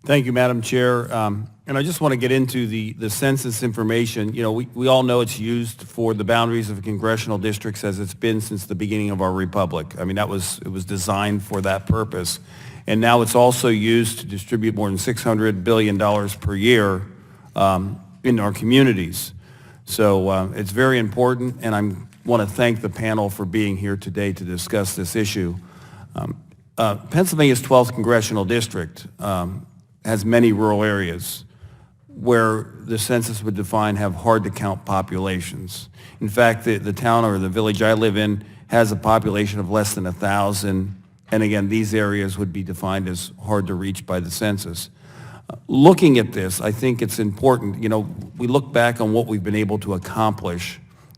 Thank you, Madam Chair. And I just want to get into the census information. You know, we all know it's used for the boundaries of congressional districts as it's been since the beginning of our republic. I mean, it was designed for that purpose. And now it's also used to distribute more than $600 billion per year in our communities. So it's very important, and I want to thank the panel for being here today to discuss this issue. Pennsylvania's 12th congressional district has many rural areas where the census would define have hard-to-count populations. In fact, the town or the village I live in has a population of less than 1,000, and again, these areas would be defined as hard to reach by the census. Looking at this, I think it's important, you know, we look back on what we've been able to accomplish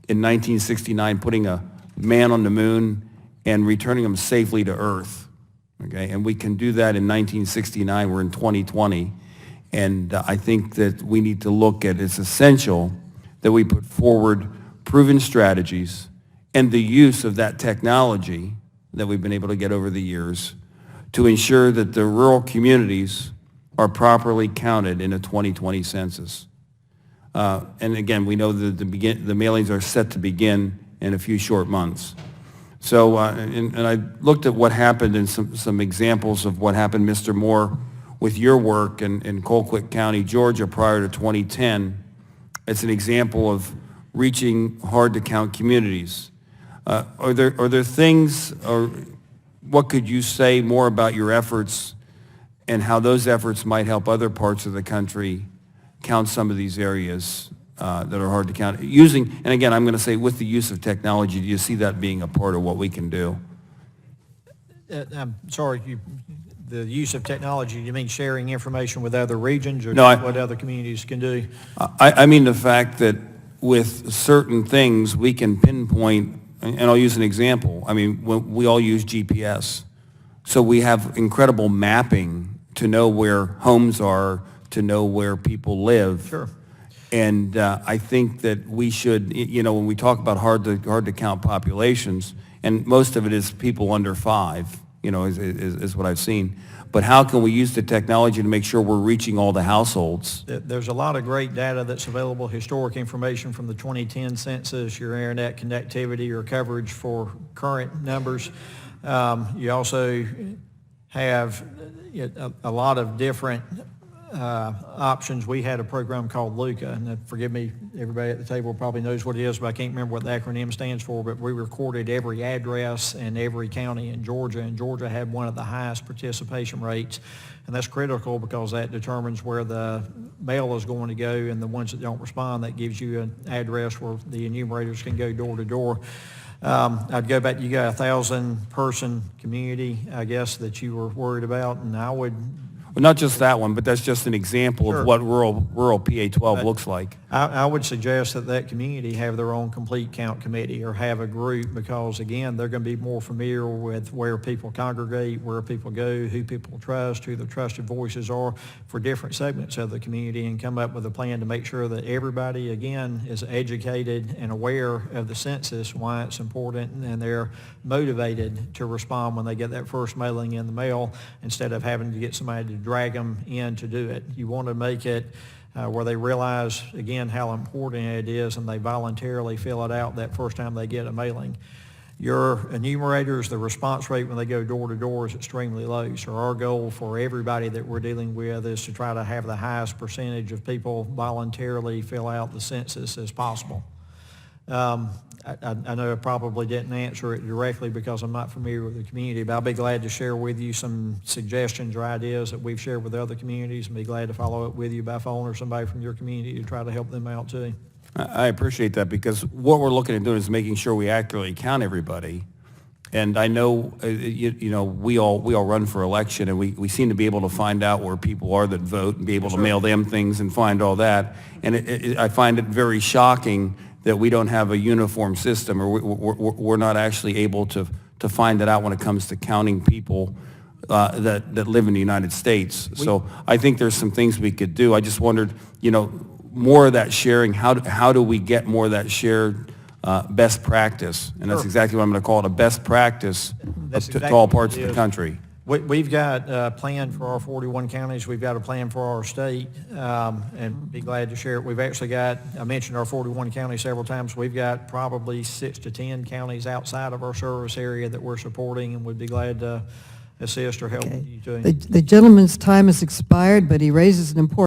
in 1969, putting a man on the moon and returning him safely to Earth, okay? And we can do that in 1969, we're in 2020. And I think that we need to look at, it's essential that we put forward proven strategies and the use of that technology that we've been able to get over the years to ensure that the rural communities are properly counted in a 2020 census. And again, we know that the mailings are set to begin in a few short months. So, and I looked at what happened and some examples of what happened, Mr. Moore, with your work in Colquitt County, Georgia, prior to 2010. It's an example of reaching hard-to-count communities. Are there things, or what could you say more about your efforts and how those efforts might help other parts of the country count some of these areas that are hard to count? Using, and again, I'm going to say with the use of technology, do you see that being a part of what we can do? I'm sorry, the use of technology, you mean sharing information with other regions, or no, what other communities can do? I mean the fact that with certain things we can pinpoint, and I'll use an example. I mean, we all use GPS. So we have incredible mapping to know where homes are, to know where people live. Sure. And I think that we should, you know, when we talk about hard to count populations, and most of it is people under 5, you know, is what I've seen. But how can we use the technology to make sure we're reaching all the households? There's a lot of great data that's available, historic information from the 2010 census, your internet connectivity, your coverage for current numbers. You also have a lot of different options. We had a program called LUCA, and forgive me, everybody at the table probably knows what it is, but I can't remember what the acronym stands for, but we recorded every address in every county in Georgia, and Georgia had one of the highest participation rates, and that's critical because that determines where the mail is going to go, and the ones that don't respond, that gives you an address where the enumerators can go door to door. I'd go back, you got a 1,000-person community, I guess, that you were worried about, and I would... Well, not just that one, but that's just an example Sure. of what rural PA-12 looks like. I would suggest that community have their own complete count committee or have a group, because again, they're going to be more familiar with where people congregate, where people go, who people trust, who the trusted voices are for different segments of the community, and come up with a plan to make sure that everybody, again, is educated and aware of the census, why it's important, and they're motivated to respond when they get that first mailing in the mail, instead of having to get somebody to drag them in to do it. You want to make it where they realize, again, how important it is, and they voluntarily fill it out that first time they get a mailing. Your enumerators, the response rate when they go door to door is extremely low. So our goal for everybody that we're dealing with is to try to have the highest percentage of people voluntarily fill out the census as possible. I know I probably didn't answer it directly because I'm not familiar with the community, but I'll be glad to share with you some suggestions or ideas that we've shared with other communities, and be glad to follow up with you by phone or somebody from your community to try to help them out too. I appreciate that, because what we're looking at doing is making sure we accurately count everybody. And I know, you know, we all run for election, and we seem to be able to find out where people are that vote and be able to mail them things and find all that. And I find it very shocking that we don't have a uniform system, or we're not actually able to find that out when it comes to counting people that live in the United States. So I think there's some things we could do. I just wondered, you know, more of that sharing, how do we get more of that shared best practice? And that's exactly what I'm going to call it, a best practice to all parts of the country. We've got a plan for our 41 counties. We've got a plan for our state, and be glad to share it. We've actually got, I mentioned our 41 counties several times. We've got probably 6 to 10 counties outside of our service area that we're supporting, and would be glad to assist or help Okay. you to. The gentleman's time has expired, but he raises an important